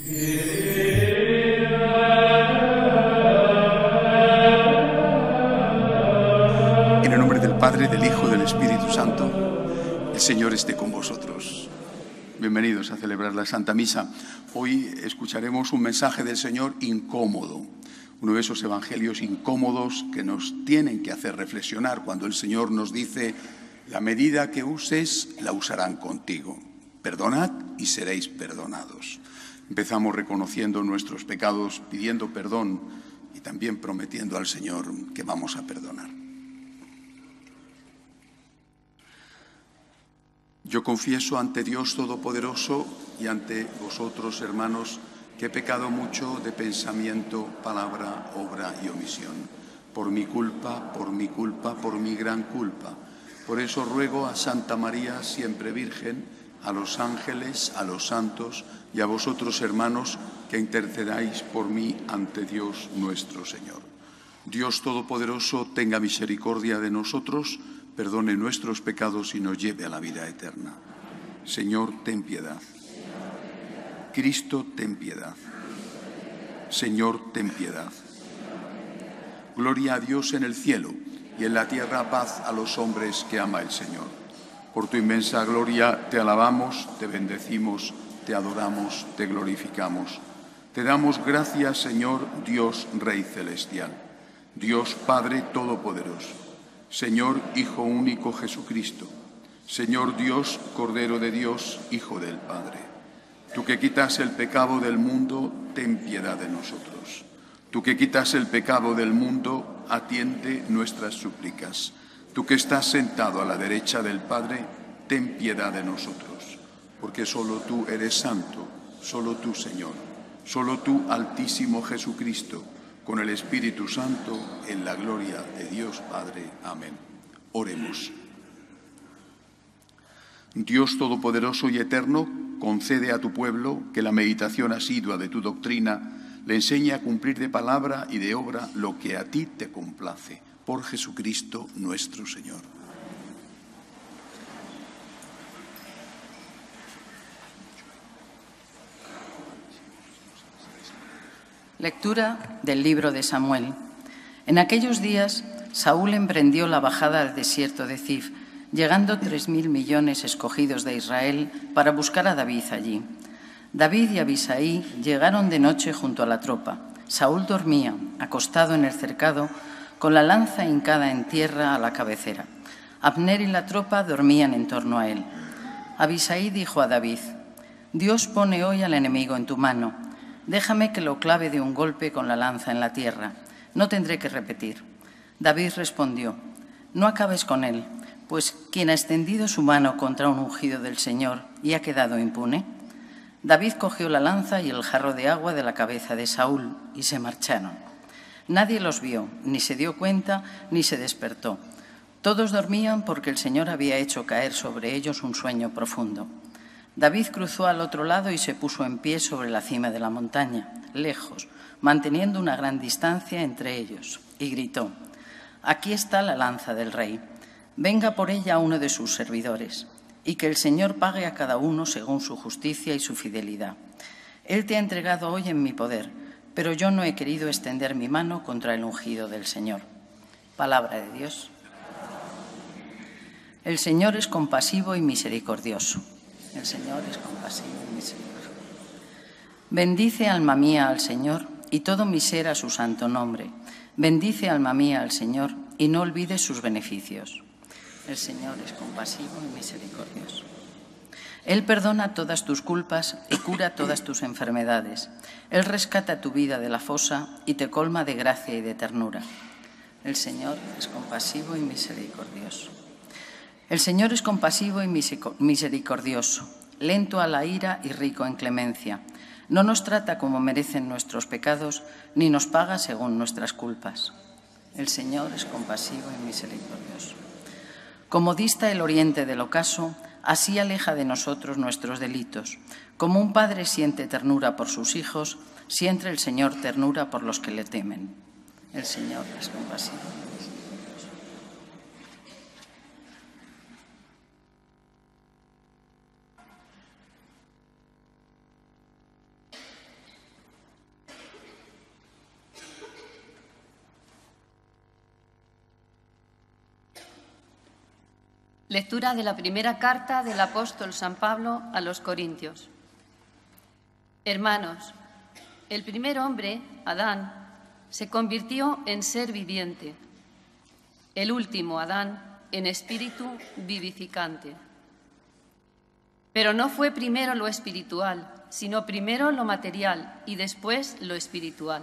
En el nombre del Padre, del Hijo y del Espíritu Santo, el Señor esté con vosotros. Bienvenidos a celebrar la Santa Misa. Hoy escucharemos un mensaje del Señor incómodo, uno de esos evangelios incómodos que nos tienen que hacer reflexionar cuando el Señor nos dice: la medida que uses, la usarán contigo. Perdonad y seréis perdonados. Empezamos reconociendo nuestros pecados, pidiendo perdón y también prometiendo al Señor que vamos a perdonar. Yo confieso ante Dios Todopoderoso y ante vosotros, hermanos, que he pecado mucho de pensamiento, palabra, obra y omisión. Por mi culpa, por mi gran culpa. Por eso ruego a Santa María, siempre Virgen, a los ángeles, a los santos y a vosotros, hermanos, que intercedáis por mí ante Dios nuestro Señor. Dios Todopoderoso tenga misericordia de nosotros, perdone nuestros pecados y nos lleve a la vida eterna. Señor, ten piedad. Cristo, ten piedad. Señor, ten piedad. Gloria a Dios en el cielo y en la tierra paz a los hombres que ama el Señor. Por tu inmensa gloria te alabamos, te bendecimos, te adoramos, te glorificamos. Te damos gracias, Señor, Dios Rey Celestial, Dios Padre Todopoderoso, Señor Hijo único Jesucristo, Señor Dios, Cordero de Dios, Hijo del Padre. Tú que quitas el pecado del mundo, ten piedad de nosotros. Tú que quitas el pecado del mundo, atiende nuestras súplicas. Tú que estás sentado a la derecha del Padre, ten piedad de nosotros. Porque solo tú eres santo, solo tú, Señor, solo tú, Altísimo Jesucristo, con el Espíritu Santo, en la gloria de Dios Padre. Amén. Oremos. Dios Todopoderoso y Eterno, concede a tu pueblo que la meditación asidua de tu doctrina le enseñe a cumplir de palabra y de obra lo que a ti te complace. Por Jesucristo nuestro Señor. Lectura del libro de Samuel. En aquellos días, Saúl emprendió la bajada al desierto de Zif, llegando 3.000 millones escogidos de Israel para buscar a David allí. David y Abisai llegaron de noche junto a la tropa. Saúl dormía, acostado en el cercado, con la lanza hincada en tierra a la cabecera. Abner y la tropa dormían en torno a él. Abisai dijo a David: «Dios pone hoy al enemigo en tu mano. Déjame que lo clave de un golpe con la lanza en la tierra. No tendré que repetir». David respondió: «No acabes con él, pues ¿quién ha extendido su mano contra un ungido del Señor y ha quedado impune?». David cogió la lanza y el jarro de agua de la cabeza de Saúl y se marcharon. Nadie los vio, ni se dio cuenta, ni se despertó. Todos dormían porque el Señor había hecho caer sobre ellos un sueño profundo. David cruzó al otro lado y se puso en pie sobre la cima de la montaña, lejos, manteniendo una gran distancia entre ellos, y gritó: «Aquí está la lanza del rey. Venga por ella uno de sus servidores, y que el Señor pague a cada uno según su justicia y su fidelidad. Él te ha entregado hoy en mi poder, pero yo no he querido extender mi mano contra el ungido del Señor». Palabra de Dios. El Señor es compasivo y misericordioso. El Señor es compasivo y misericordioso. Bendice, alma mía, al Señor, y todo mi ser a su santo nombre. Bendice, alma mía, al Señor, y no olvides sus beneficios. El Señor es compasivo y misericordioso. Él perdona todas tus culpas y cura todas tus enfermedades. Él rescata tu vida de la fosa y te colma de gracia y de ternura. El Señor es compasivo y misericordioso. El Señor es compasivo y misericordioso, lento a la ira y rico en clemencia. No nos trata como merecen nuestros pecados, ni nos paga según nuestras culpas. El Señor es compasivo y misericordioso. Como dista el oriente del ocaso, así aleja de nosotros nuestros delitos. Como un padre siente ternura por sus hijos, siente el Señor ternura por los que le temen. El Señor es compasivo. Lectura de la primera carta del apóstol San Pablo a los Corintios. Hermanos, el primer hombre, Adán, se convirtió en ser viviente. El último, Adán, en espíritu vivificante. Pero no fue primero lo espiritual, sino primero lo material y después lo espiritual.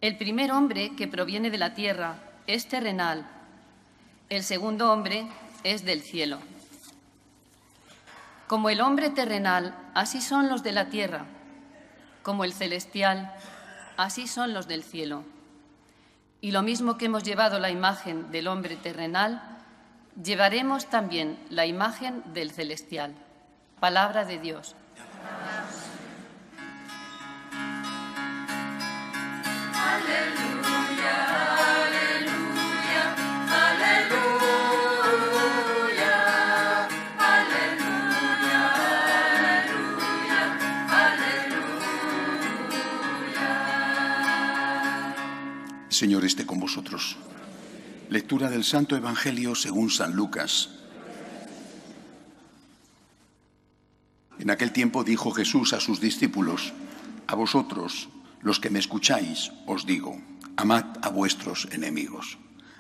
El primer hombre que proviene de la tierra es terrenal, el segundo hombre es del cielo. Como el hombre terrenal, así son los de la tierra, como el celestial, así son los del cielo. Y lo mismo que hemos llevado la imagen del hombre terrenal, llevaremos también la imagen del celestial. Palabra de Dios. El Señor esté con vosotros. Lectura del Santo Evangelio según San Lucas. En aquel tiempo dijo Jesús a sus discípulos: a vosotros, los que me escucháis, os digo, amad a vuestros enemigos.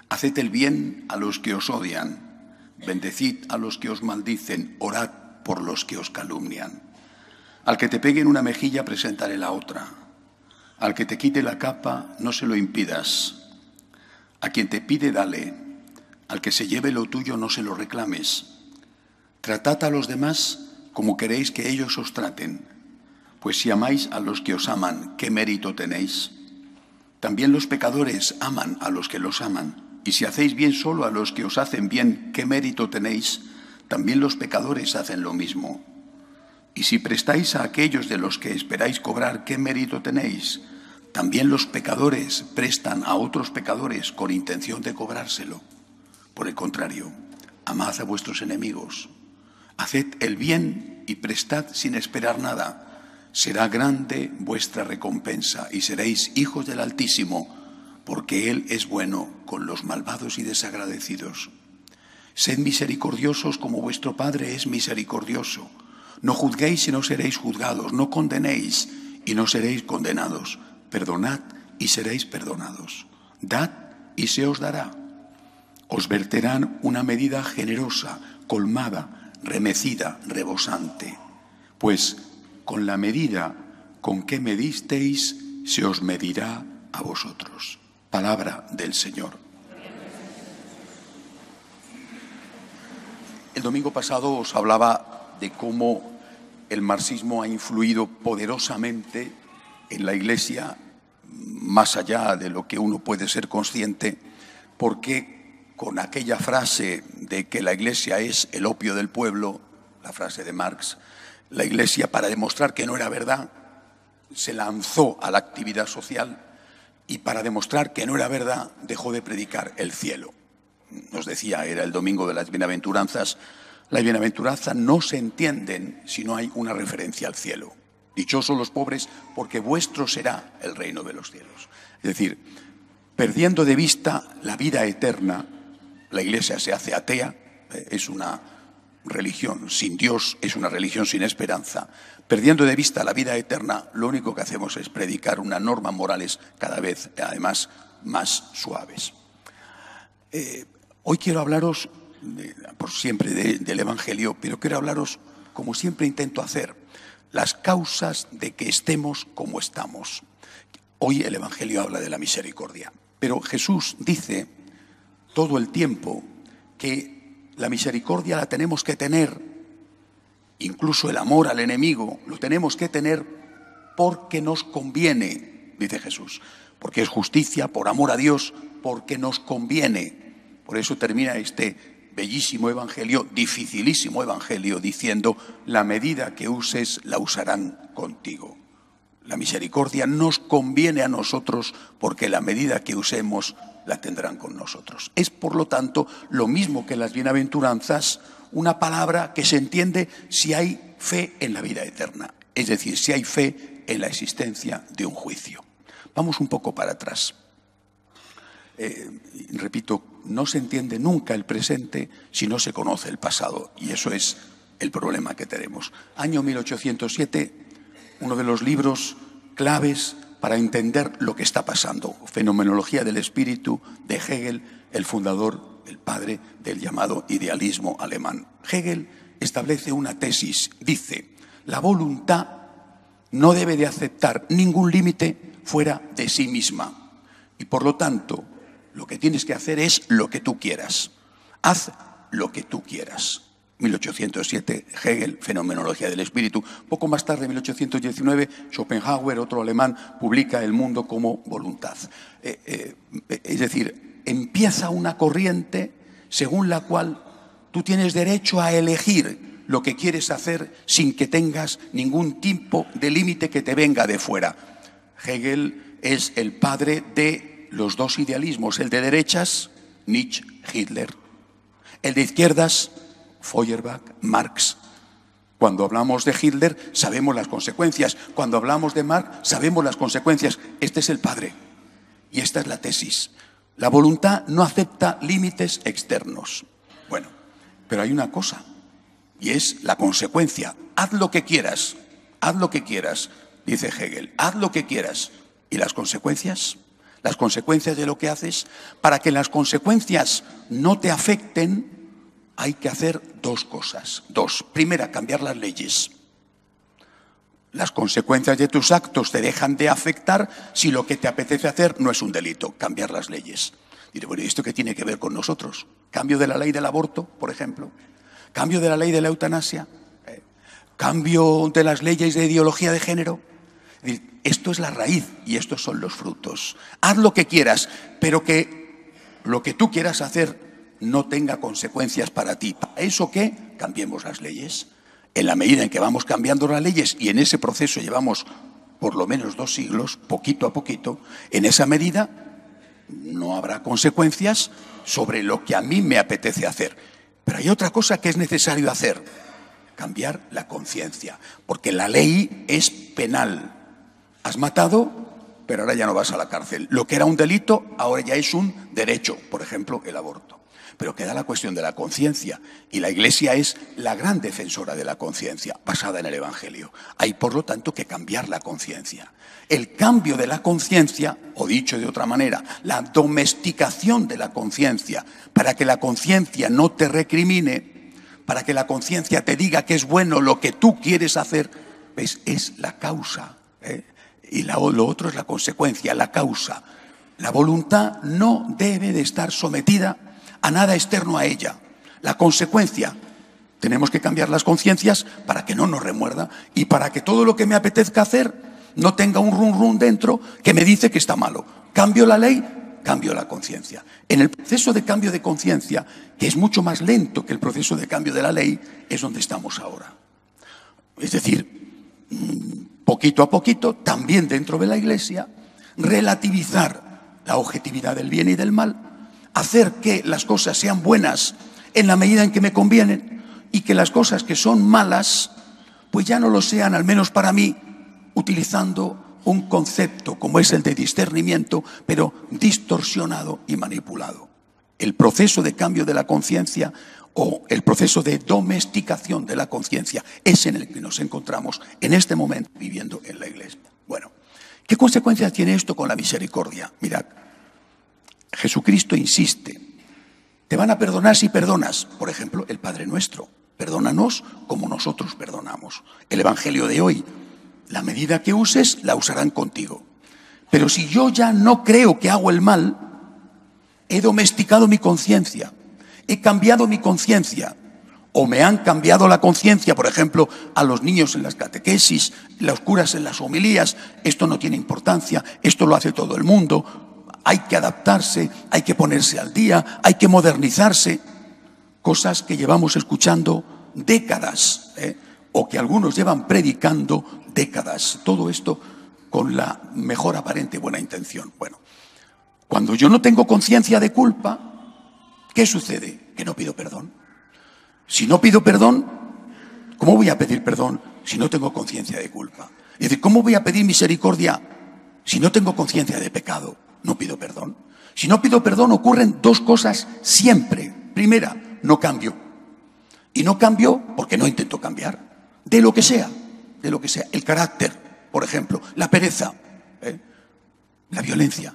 Haced el bien a los que os odian, bendecid a los que os maldicen, orad por los que os calumnian. Al que te pegue en una mejilla, preséntale la otra. Al que te quite la capa, no se lo impidas. A quien te pide, dale. Al que se lleve lo tuyo, no se lo reclames. Tratad a los demás como queréis que ellos os traten. Pues si amáis a los que os aman, ¿qué mérito tenéis? También los pecadores aman a los que los aman. Y si hacéis bien solo a los que os hacen bien, ¿qué mérito tenéis? También los pecadores hacen lo mismo. Y si prestáis a aquellos de los que esperáis cobrar, ¿qué mérito tenéis? También los pecadores prestan a otros pecadores con intención de cobrárselo. Por el contrario, amad a vuestros enemigos. Haced el bien y prestad sin esperar nada. Será grande vuestra recompensa y seréis hijos del Altísimo, porque Él es bueno con los malvados y desagradecidos. Sed misericordiosos como vuestro Padre es misericordioso. No juzguéis y no seréis juzgados. No condenéis y no seréis condenados. Perdonad y seréis perdonados. Dad y se os dará. Os verterán una medida generosa, colmada, remecida, rebosante. Pues con la medida con que medisteis, se os medirá a vosotros. Palabra del Señor. El domingo pasado os hablaba de cómo el marxismo ha influido poderosamente en la Iglesia, más allá de lo que uno puede ser consciente, porque con aquella frase de que la Iglesia es el opio del pueblo, la frase de Marx, la Iglesia, para demostrar que no era verdad, se lanzó a la actividad social y para demostrar que no era verdad dejó de predicar el cielo. Nos decía, era el domingo de las bienaventuranzas, las bienaventuranzas no se entienden si no hay una referencia al cielo. Dichosos los pobres, porque vuestro será el reino de los cielos. Es decir, perdiendo de vista la vida eterna, la Iglesia se hace atea, es una religión sin Dios, es una religión sin esperanza. Perdiendo de vista la vida eterna, lo único que hacemos es predicar unas normas morales cada vez, además, más suaves. Hoy quiero hablaros, por siempre, del Evangelio, pero quiero hablaros, como siempre intento hacer, las causas de que estemos como estamos. Hoy el Evangelio habla de la misericordia, pero Jesús dice todo el tiempo que la misericordia la tenemos que tener, incluso el amor al enemigo, lo tenemos que tener porque nos conviene, dice Jesús, porque es justicia, por amor a Dios, porque nos conviene. Por eso termina este bellísimo evangelio, dificilísimo evangelio, diciendo: la medida que uses la usarán contigo. La misericordia nos conviene a nosotros porque la medida que usemos la tendrán con nosotros. Es, por lo tanto, lo mismo que las bienaventuranzas, una palabra que se entiende si hay fe en la vida eterna, es decir, si hay fe en la existencia de un juicio. Vamos un poco para atrás. Repito, no se entiende nunca el presente si no se conoce el pasado, y eso es el problema que tenemos. Año 1807, uno de los libros claves para entender lo que está pasando, Fenomenología del Espíritu, de Hegel, el fundador, el padre del llamado idealismo alemán. Hegel establece una tesis, dice: la voluntad no debe de aceptar ningún límite fuera de sí misma, y por lo tanto lo que tienes que hacer es lo que tú quieras. Haz lo que tú quieras. 1807, Hegel, Fenomenología del Espíritu. Poco más tarde, en 1819, Schopenhauer, otro alemán, publica El mundo como voluntad. Es decir, empieza una corriente según la cual tú tienes derecho a elegir lo que quieres hacer sin que tengas ningún tipo de límite que te venga de fuera. Hegel es el padre de los dos idealismos, el de derechas, Nietzsche, Hitler, el de izquierdas, Feuerbach, Marx. Cuando hablamos de Hitler sabemos las consecuencias, cuando hablamos de Marx sabemos las consecuencias. Este es el padre y esta es la tesis. La voluntad no acepta límites externos. Bueno, pero hay una cosa, y es la consecuencia. Haz lo que quieras, dice Hegel, haz lo que quieras. ¿Y las consecuencias? Las consecuencias de lo que haces. Para que las consecuencias no te afecten, hay que hacer dos cosas. Primera, cambiar las leyes. Las consecuencias de tus actos te dejan de afectar si lo que te apetece hacer no es un delito, cambiar las leyes. Diré, bueno, ¿y esto qué tiene que ver con nosotros? Cambio de la ley del aborto, por ejemplo. Cambio de la ley de la eutanasia. Cambio de las leyes de ideología de género. Esto es la raíz y estos son los frutos. Haz lo que quieras, pero que lo que tú quieras hacer no tenga consecuencias para ti. ¿Para eso qué? Cambiemos las leyes. En la medida en que vamos cambiando las leyes, y en ese proceso llevamos por lo menos 2 siglos, poquito a poquito, en esa medida no habrá consecuencias sobre lo que a mí me apetece hacer. Pero hay otra cosa que es necesario hacer: cambiar la conciencia, porque la ley es penal. Has matado, pero ahora ya no vas a la cárcel. Lo que era un delito, ahora ya es un derecho, por ejemplo, el aborto. Pero queda la cuestión de la conciencia, y la Iglesia es la gran defensora de la conciencia, basada en el Evangelio. Hay, por lo tanto, que cambiar la conciencia. El cambio de la conciencia, o dicho de otra manera, la domesticación de la conciencia, para que la conciencia no te recrimine, para que la conciencia te diga que es bueno lo que tú quieres hacer, pues es la causa, y lo otro es la consecuencia, la causa. La voluntad no debe de estar sometida a nada externo a ella. La consecuencia, tenemos que cambiar las conciencias para que no nos remuerda y para que todo lo que me apetezca hacer no tenga un rum rum dentro que me dice que está malo. Cambio la ley, cambio la conciencia. En el proceso de cambio de conciencia, que es mucho más lento que el proceso de cambio de la ley, es donde estamos ahora. Es decir, poquito a poquito, también dentro de la Iglesia, relativizar la objetividad del bien y del mal, hacer que las cosas sean buenas en la medida en que me convienen y que las cosas que son malas, pues ya no lo sean, al menos para mí, utilizando un concepto como es el de discernimiento, pero distorsionado y manipulado. El proceso de cambio de la conciencia o el proceso de domesticación de la conciencia es en el que nos encontramos en este momento viviendo en la Iglesia. Bueno, ¿qué consecuencias tiene esto con la misericordia? Mirad, Jesucristo insiste: te van a perdonar si perdonas. Por ejemplo, el Padre Nuestro: perdónanos como nosotros perdonamos. El Evangelio de hoy: la medida que uses la usarán contigo. Pero si yo ya no creo que hago el mal, he domesticado mi conciencia, he cambiado mi conciencia, o me han cambiado la conciencia, por ejemplo, a los niños en las catequesis, los curas en las homilías: esto no tiene importancia, esto lo hace todo el mundo, hay que adaptarse, hay que ponerse al día, hay que modernizarse. Cosas que llevamos escuchando décadas, o que algunos llevan predicando décadas. Todo esto con la mejor aparente buena intención. Bueno, cuando yo no tengo conciencia de culpa, ¿qué sucede? Que no pido perdón. Si no pido perdón, ¿cómo voy a pedir perdón si no tengo conciencia de culpa? Es decir, ¿cómo voy a pedir misericordia si no tengo conciencia de pecado? No pido perdón. Si no pido perdón, ocurren dos cosas siempre. Primera, no cambio. Y no cambio porque no intento cambiar. De lo que sea, de lo que sea. El carácter, por ejemplo, la pereza, la violencia,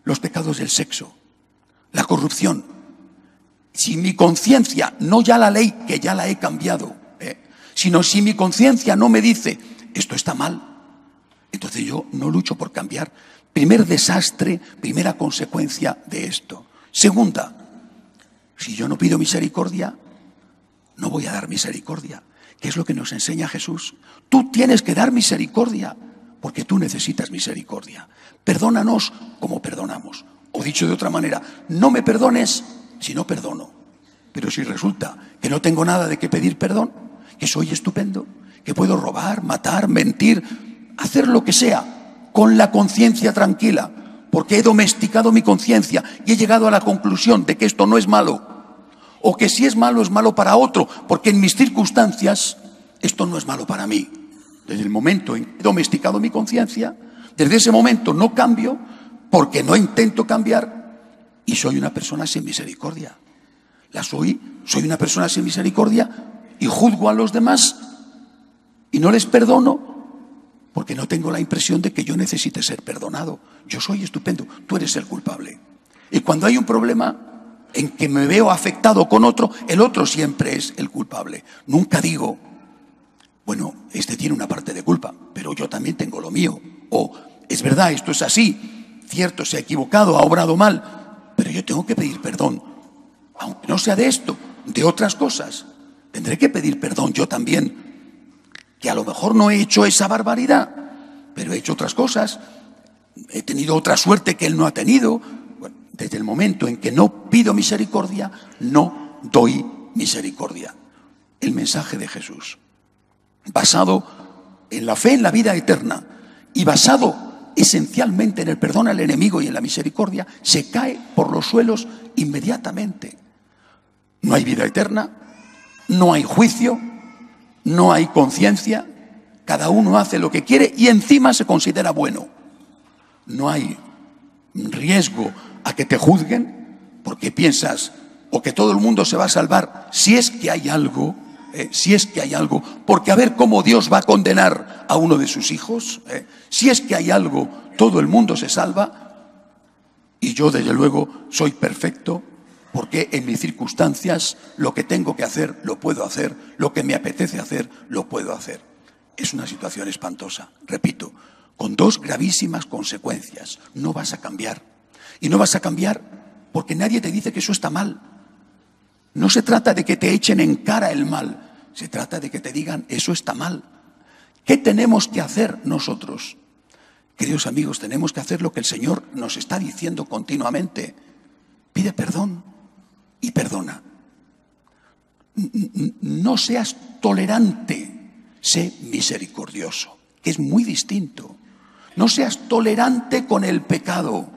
los pecados del sexo, la corrupción. Si mi conciencia, no ya la ley, que ya la he cambiado, sino si mi conciencia no me dice, esto está mal, entonces yo no lucho por cambiar. Primer desastre, primera consecuencia de esto. Segunda, si yo no pido misericordia, no voy a dar misericordia. ¿Qué es lo que nos enseña Jesús? Tú tienes que dar misericordia, porque tú necesitas misericordia. Perdónanos como perdonamos. O dicho de otra manera, no me perdones si no perdono. Pero si resulta que no tengo nada de qué pedir perdón, que soy estupendo, que puedo robar, matar, mentir, hacer lo que sea, con la conciencia tranquila, porque he domesticado mi conciencia y he llegado a la conclusión de que esto no es malo, o que si es malo para otro, porque en mis circunstancias esto no es malo para mí. Desde el momento en que he domesticado mi conciencia, desde ese momento no cambio, porque no intento cambiar, y soy una persona sin misericordia. Soy una persona sin misericordia y juzgo a los demás y no les perdono, porque no tengo la impresión de que yo necesite ser perdonado. Yo soy estupendo, tú eres el culpable. Y cuando hay un problema en que me veo afectado con otro, el otro siempre es el culpable. Nunca digo, bueno, este tiene una parte de culpa, pero yo también tengo lo mío. O, es verdad, esto es así, cierto, se ha equivocado, ha obrado mal, pero yo tengo que pedir perdón. Aunque no sea de esto, de otras cosas, tendré que pedir perdón yo también. Que a lo mejor no he hecho esa barbaridad, pero he hecho otras cosas, he tenido otra suerte que él no ha tenido. Bueno, desde el momento en que no pido misericordia, no doy misericordia. El mensaje de Jesús, basado en la fe en la vida eterna y basado esencialmente en el perdón al enemigo y en la misericordia, se cae por los suelos inmediatamente. No hay vida eterna, no hay juicio, no hay conciencia, cada uno hace lo que quiere y encima se considera bueno. No hay riesgo a que te juzguen porque piensas o que todo el mundo se va a salvar si es que hay algo, porque a ver cómo Dios va a condenar a uno de sus hijos, si es que hay algo, todo el mundo se salva y yo desde luego soy perfecto. Porque en mis circunstancias lo que tengo que hacer, lo puedo hacer, lo que me apetece hacer, lo puedo hacer. Es una situación espantosa, repito, con dos gravísimas consecuencias. No vas a cambiar. Y no vas a cambiar porque nadie te dice que eso está mal. No se trata de que te echen en cara el mal, se trata de que te digan eso está mal. ¿Qué tenemos que hacer nosotros? Queridos amigos, tenemos que hacer lo que el Señor nos está diciendo continuamente. Pide perdón. Y perdona. No seas tolerante, sé misericordioso, que es muy distinto. No seas tolerante con el pecado,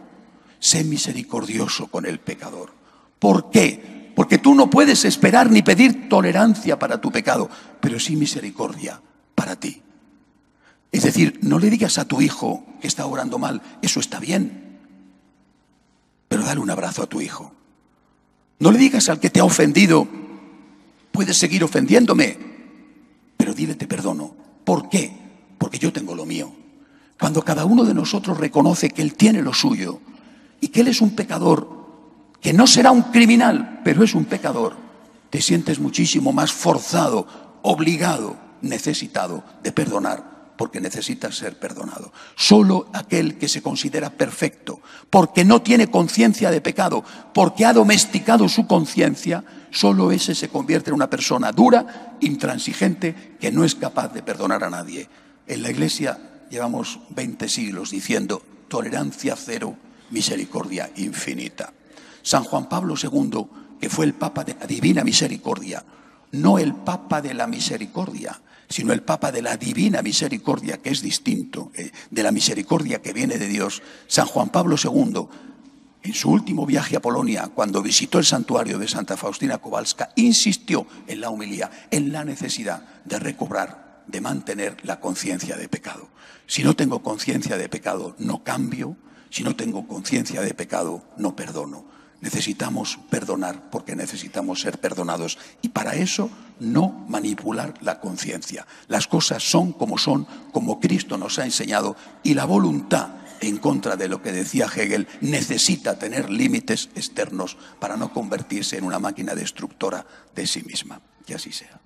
sé misericordioso con el pecador. ¿Por qué? Porque tú no puedes esperar ni pedir tolerancia para tu pecado, pero sí misericordia para ti. Es decir, no le digas a tu hijo que está obrando mal, eso está bien, pero dale un abrazo a tu hijo. No le digas al que te ha ofendido, puedes seguir ofendiéndome, pero dile te perdono. ¿Por qué? Porque yo tengo lo mío. Cuando cada uno de nosotros reconoce que él tiene lo suyo y que él es un pecador, que no será un criminal, pero es un pecador, te sientes muchísimo más forzado, obligado, necesitado de perdonar. Porque necesitas ser perdonado. Solo aquel que se considera perfecto, porque no tiene conciencia de pecado, porque ha domesticado su conciencia, solo ese se convierte en una persona dura, intransigente, que no es capaz de perdonar a nadie. En la Iglesia llevamos 20 siglos diciendo tolerancia cero, misericordia infinita. San Juan Pablo II, que fue el Papa de la Divina Misericordia, no el Papa de la Misericordia, sino el Papa de la Divina Misericordia, que es distinto de la misericordia que viene de Dios. San Juan Pablo II, en su último viaje a Polonia, cuando visitó el santuario de Santa Faustina Kowalska, insistió en la homilía, en la necesidad de recobrar, de mantener la conciencia de pecado. Si no tengo conciencia de pecado, no cambio. Si no tengo conciencia de pecado, no perdono. Necesitamos perdonar porque necesitamos ser perdonados. Y para eso, no manipular la conciencia. Las cosas son, como Cristo nos ha enseñado. Y la voluntad, en contra de lo que decía Hegel, necesita tener límites externos para no convertirse en una máquina destructora de sí misma. Que así sea.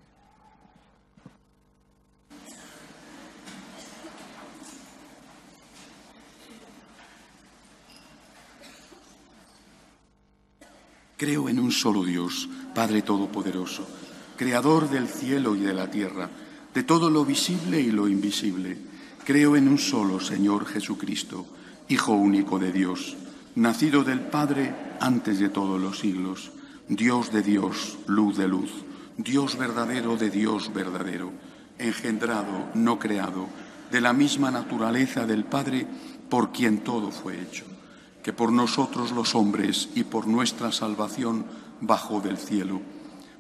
Creo en un solo Dios, Padre Todopoderoso, Creador del cielo y de la tierra, de todo lo visible y lo invisible. Creo en un solo Señor Jesucristo, Hijo único de Dios, nacido del Padre antes de todos los siglos, Dios de Dios, luz de luz, Dios verdadero de Dios verdadero, engendrado, no creado, de la misma naturaleza del Padre, por quien todo fue hecho, que por nosotros los hombres y por nuestra salvación bajó del cielo.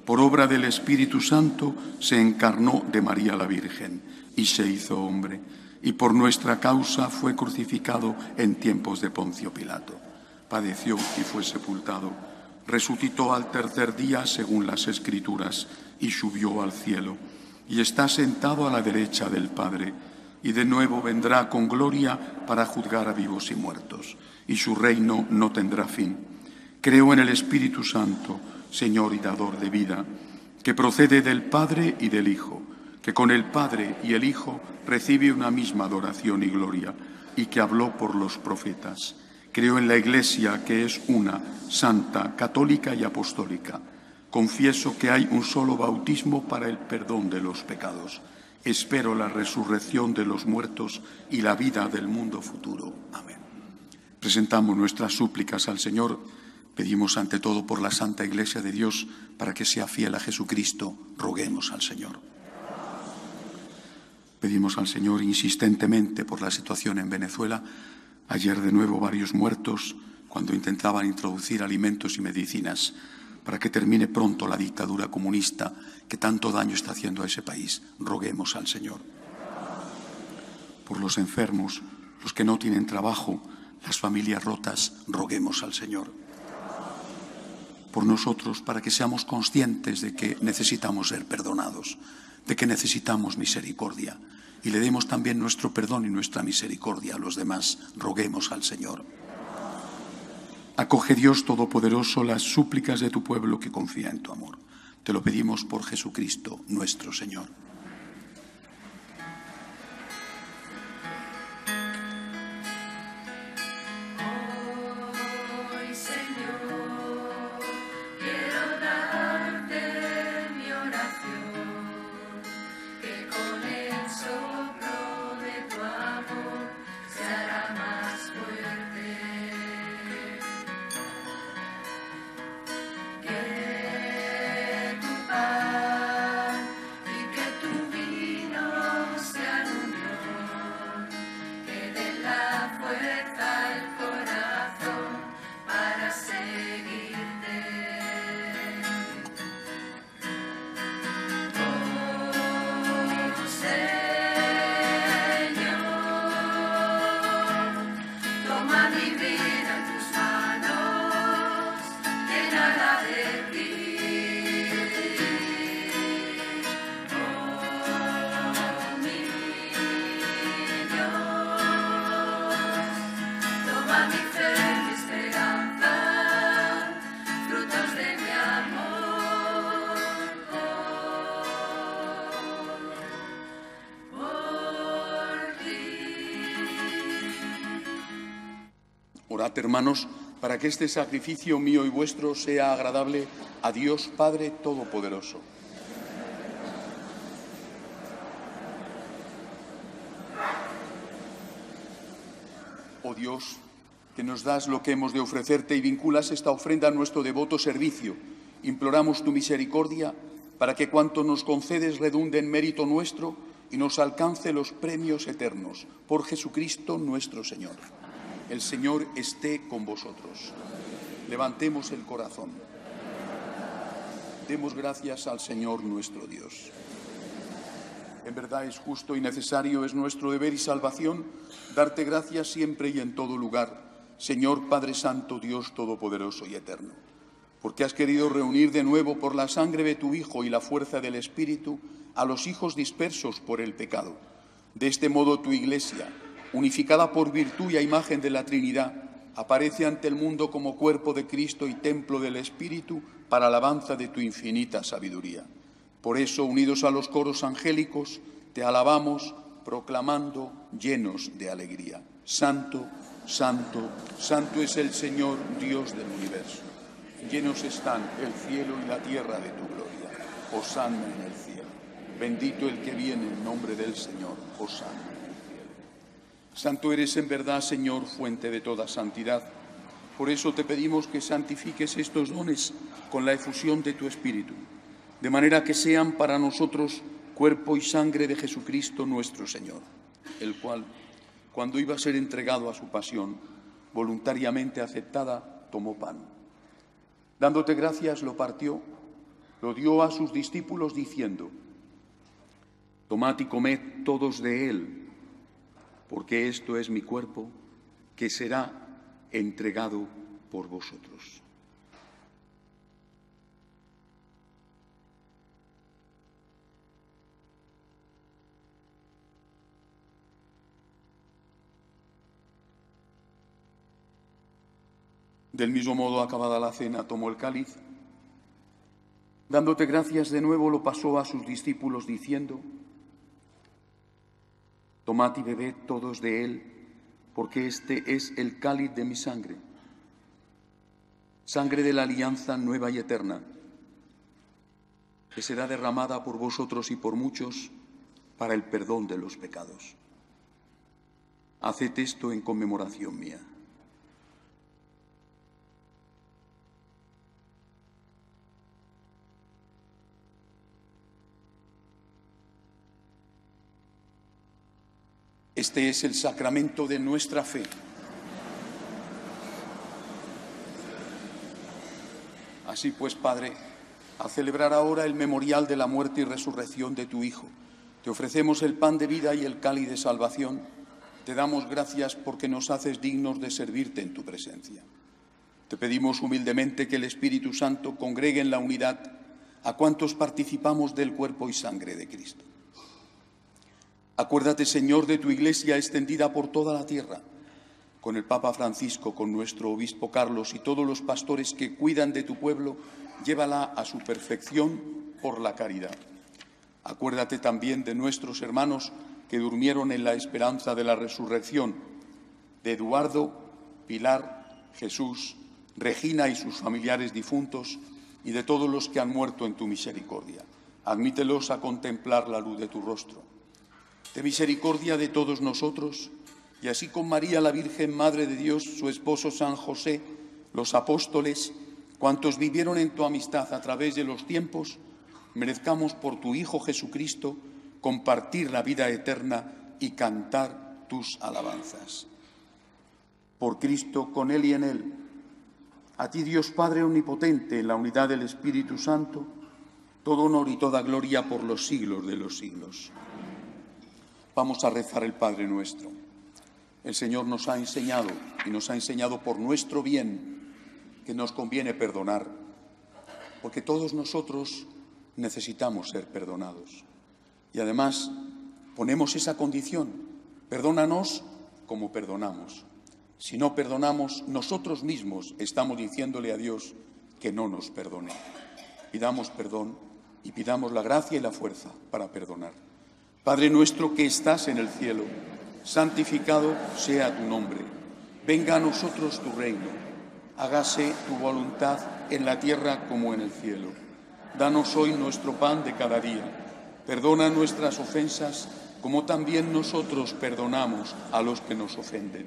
Por obra del Espíritu Santo se encarnó de María la Virgen y se hizo hombre, y por nuestra causa fue crucificado en tiempos de Poncio Pilato. Padeció y fue sepultado, resucitó al tercer día según las Escrituras y subió al cielo, y está sentado a la derecha del Padre, y de nuevo vendrá con gloria para juzgar a vivos y muertos, y su reino no tendrá fin. Creo en el Espíritu Santo, Señor y dador de vida, que procede del Padre y del Hijo, que con el Padre y el Hijo recibe una misma adoración y gloria, y que habló por los profetas. Creo en la Iglesia, que es una, santa, católica y apostólica. Confieso que hay un solo bautismo para el perdón de los pecados. Espero la resurrección de los muertos y la vida del mundo futuro. Amén. Presentamos nuestras súplicas al Señor. Pedimos ante todo por la Santa Iglesia de Dios para que sea fiel a Jesucristo. Roguemos al Señor. Pedimos al Señor insistentemente por la situación en Venezuela. Ayer de nuevo varios muertos cuando intentaban introducir alimentos y medicinas para que termine pronto la dictadura comunista que tanto daño está haciendo a ese país. Roguemos al Señor. Por los enfermos, los que no tienen trabajo, las familias rotas, roguemos al Señor. Por nosotros, para que seamos conscientes de que necesitamos ser perdonados, de que necesitamos misericordia, y le demos también nuestro perdón y nuestra misericordia a los demás, roguemos al Señor. Acoge, Dios Todopoderoso, las súplicas de tu pueblo que confía en tu amor. Te lo pedimos por Jesucristo, nuestro Señor. Orad, hermanos, para que este sacrificio mío y vuestro sea agradable a Dios Padre Todopoderoso. Oh Dios, que nos das lo que hemos de ofrecerte y vinculas esta ofrenda a nuestro devoto servicio, imploramos tu misericordia para que cuanto nos concedes redunde en mérito nuestro y nos alcance los premios eternos. Por Jesucristo nuestro Señor. El Señor esté con vosotros. Levantemos el corazón. Demos gracias al Señor nuestro Dios. En verdad es justo y necesario, es nuestro deber y salvación, darte gracias siempre y en todo lugar, Señor Padre Santo, Dios Todopoderoso y Eterno, porque has querido reunir de nuevo por la sangre de tu Hijo y la fuerza del Espíritu a los hijos dispersos por el pecado. De este modo tu Iglesia, unificada por virtud y a imagen de la Trinidad, aparece ante el mundo como cuerpo de Cristo y templo del Espíritu para alabanza de tu infinita sabiduría. Por eso, unidos a los coros angélicos, te alabamos, proclamando llenos de alegría. Santo, santo, santo es el Señor, Dios del universo. Llenos están el cielo y la tierra de tu gloria. Hosana en el cielo. Bendito el que viene en nombre del Señor. Hosana en el cielo. Santo eres en verdad, Señor, fuente de toda santidad. Por eso te pedimos que santifiques estos dones con la efusión de tu Espíritu, de manera que sean para nosotros cuerpo y sangre de Jesucristo nuestro Señor, el cual, cuando iba a ser entregado a su pasión, voluntariamente aceptada, tomó pan. Dándote gracias, lo partió, lo dio a sus discípulos diciendo: tomad y comed todos de él, porque esto es mi cuerpo, que será entregado por vosotros. Del mismo modo, acabada la cena, tomó el cáliz. Dándote gracias de nuevo, lo pasó a sus discípulos diciendo: tomad y bebed todos de él, porque este es el cáliz de mi sangre, sangre de la alianza nueva y eterna, que será derramada por vosotros y por muchos para el perdón de los pecados. Haced esto en conmemoración mía. Este es el sacramento de nuestra fe. Así pues, Padre, al celebrar ahora el memorial de la muerte y resurrección de tu Hijo, te ofrecemos el pan de vida y el cáliz de salvación. Te damos gracias porque nos haces dignos de servirte en tu presencia. Te pedimos humildemente que el Espíritu Santo congregue en la unidad a cuantos participamos del cuerpo y sangre de Cristo. Acuérdate, Señor, de tu Iglesia extendida por toda la tierra, con el Papa Francisco, con nuestro Obispo Carlos y todos los pastores que cuidan de tu pueblo, llévala a su perfección por la caridad. Acuérdate también de nuestros hermanos que durmieron en la esperanza de la resurrección, de Eduardo, Pilar, Jesús, Regina y sus familiares difuntos, y de todos los que han muerto en tu misericordia. Admítelos a contemplar la luz de tu rostro. De misericordia de todos nosotros, y así con María la Virgen, Madre de Dios, su esposo San José, los apóstoles, cuantos vivieron en tu amistad a través de los tiempos, merezcamos por tu Hijo Jesucristo compartir la vida eterna y cantar tus alabanzas. Por Cristo, con Él y en Él, a ti, Dios Padre omnipotente, en la unidad del Espíritu Santo, todo honor y toda gloria por los siglos de los siglos. Vamos a rezar el Padre Nuestro. El Señor nos ha enseñado, y nos ha enseñado por nuestro bien, que nos conviene perdonar, porque todos nosotros necesitamos ser perdonados. Y además ponemos esa condición: perdónanos como perdonamos. Si no perdonamos, nosotros mismos estamos diciéndole a Dios que no nos perdone. Pidamos perdón y pidamos la gracia y la fuerza para perdonar. Padre nuestro que estás en el cielo, santificado sea tu nombre. Venga a nosotros tu reino. Hágase tu voluntad en la tierra como en el cielo. Danos hoy nuestro pan de cada día. Perdona nuestras ofensas como también nosotros perdonamos a los que nos ofenden.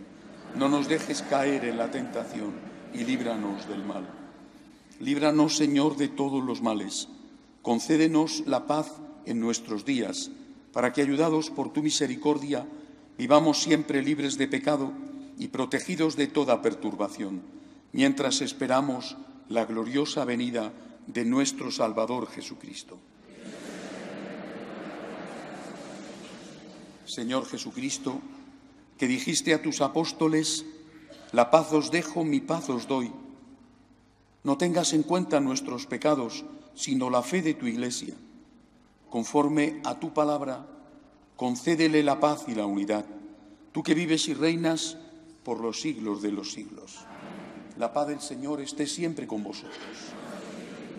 No nos dejes caer en la tentación y líbranos del mal. Líbranos, Señor, de todos los males. Concédenos la paz en nuestros días, para que, ayudados por tu misericordia, vivamos siempre libres de pecado y protegidos de toda perturbación, mientras esperamos la gloriosa venida de nuestro Salvador Jesucristo. Señor Jesucristo, que dijiste a tus apóstoles: La paz os dejo, mi paz os doy. No tengas en cuenta nuestros pecados, sino la fe de tu Iglesia. Conforme a tu palabra, concédele la paz y la unidad, tú que vives y reinas por los siglos de los siglos. La paz del Señor esté siempre con vosotros.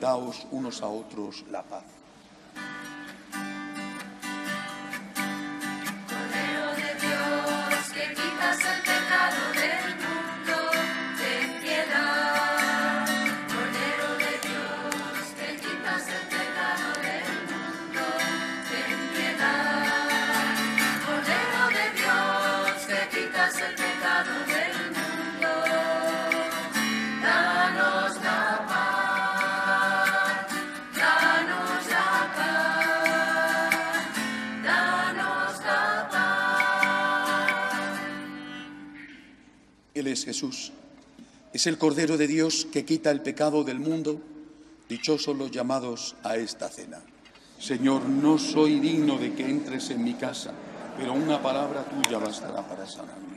Daos unos a otros la paz. Cordero de Dios, que quitas el pecado del mundo, ten piedad. Cordero de Dios, que quitas el pecado del mundo, ten piedad. Cordero de Dios, que quitas el pecado del mundo, danos la paz, danos la paz, danos la paz. Él es Jesús, es el Cordero de Dios que quita el pecado del mundo. Dichosos los llamados a esta cena. Señor, no soy digno de que entres en mi casa, pero una palabra tuya bastará para sanarme.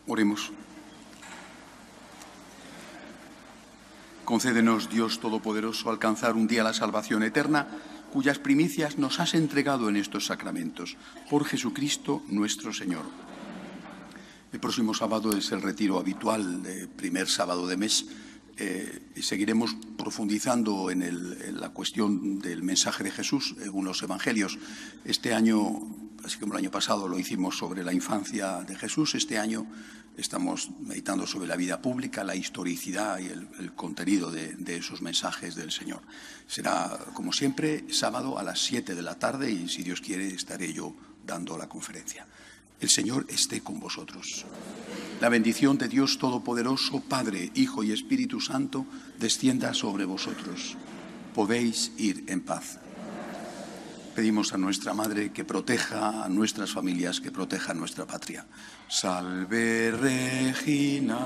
Oremos. Concédenos, Dios Todopoderoso, alcanzar un día la salvación eterna, cuyas primicias nos has entregado en estos sacramentos. Por Jesucristo nuestro Señor. El próximo sábado es el retiro habitual, primer sábado de mes. Y seguiremos profundizando en la cuestión del mensaje de Jesús según los evangelios. Este año, así como el año pasado lo hicimos sobre la infancia de Jesús, este año estamos meditando sobre la vida pública, la historicidad y el contenido de esos mensajes del Señor. Será, como siempre, sábado a las 7 de la tarde y, si Dios quiere, estaré yo dando la conferencia. El Señor esté con vosotros. La bendición de Dios Todopoderoso, Padre, Hijo y Espíritu Santo, descienda sobre vosotros. Podéis ir en paz. Pedimos a nuestra Madre que proteja a nuestras familias, que proteja a nuestra patria. Salve Regina.